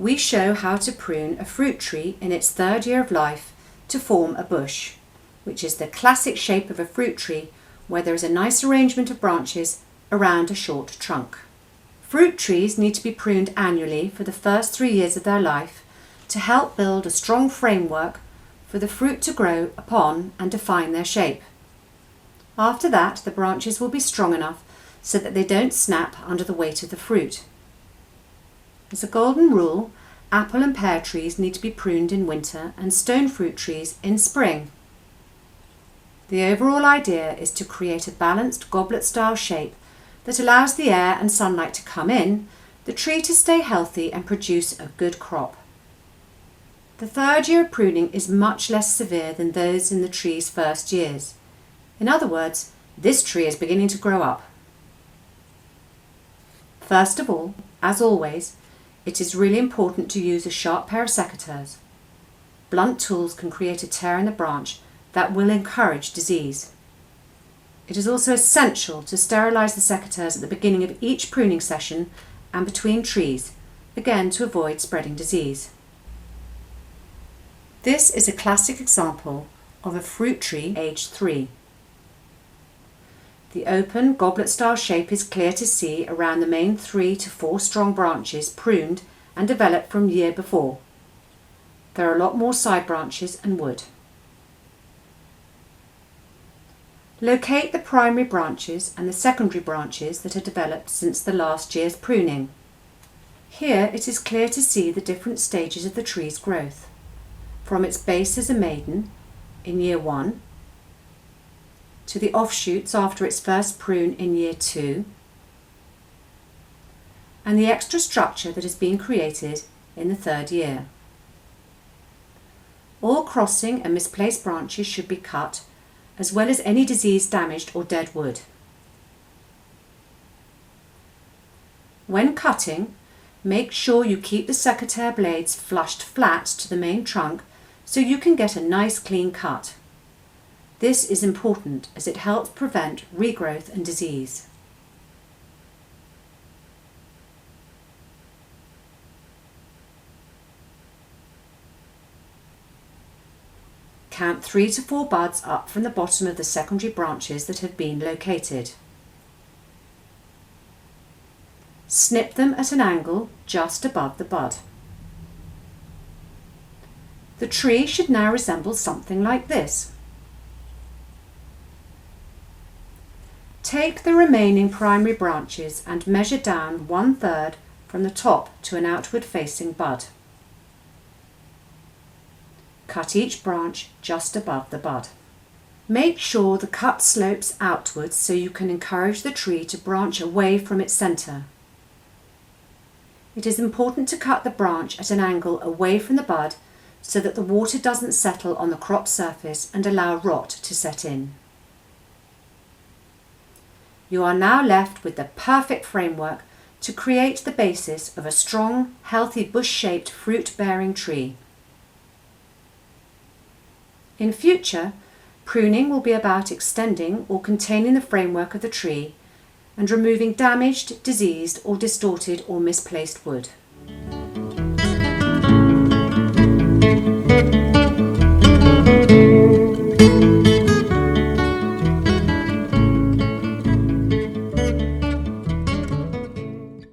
we show how to prune a fruit tree in its third year of life to form a bush, which is the classic shape of a fruit tree where there is a nice arrangement of branches around a short trunk. Fruit trees need to be pruned annually for the first 3 years of their life to help build a strong framework for the fruit to grow upon and define their shape. After that, the branches will be strong enough so that they don't snap under the weight of the fruit. As a golden rule, apple and pear trees need to be pruned in winter and stone fruit trees in spring. The overall idea is to create a balanced goblet-style shape that allows the air and sunlight to come in, the tree to stay healthy and produce a good crop. The third year of pruning is much less severe than those in the tree's first years. In other words, this tree is beginning to grow up. First of all, as always, it is really important to use a sharp pair of secateurs. Blunt tools can create a tear in the branch that will encourage disease. It is also essential to sterilize the secateurs at the beginning of each pruning session and between trees, again to avoid spreading disease. This is a classic example of a fruit tree aged 3. The open goblet-style shape is clear to see around the main 3 to 4 strong branches pruned and developed from year before. There are a lot more side branches and wood. Locate the primary branches and the secondary branches that are developed since the last year's pruning. Here it is clear to see the different stages of the tree's growth, from its base as a maiden in year 1, to the offshoots after its first prune in year 2, and the extra structure that has been created in the third year. All crossing and misplaced branches should be cut, as well as any disease damaged or dead wood. When cutting, make sure you keep the secateur blades flushed flat to the main trunk so you can get a nice clean cut. This is important as it helps prevent regrowth and disease. Count 3 to 4 buds up from the bottom of the secondary branches that have been located. Snip them at an angle just above the bud. The tree should now resemble something like this. Take the remaining primary branches and measure down 1/3 from the top to an outward facing bud. Cut each branch just above the bud. Make sure the cut slopes outwards so you can encourage the tree to branch away from its centre. It is important to cut the branch at an angle away from the bud so that the water doesn't settle on the crop surface and allow rot to set in. You are now left with the perfect framework to create the basis of a strong, healthy bush-shaped fruit-bearing tree. In future, pruning will be about extending or containing the framework of the tree and removing damaged, diseased or distorted or misplaced wood.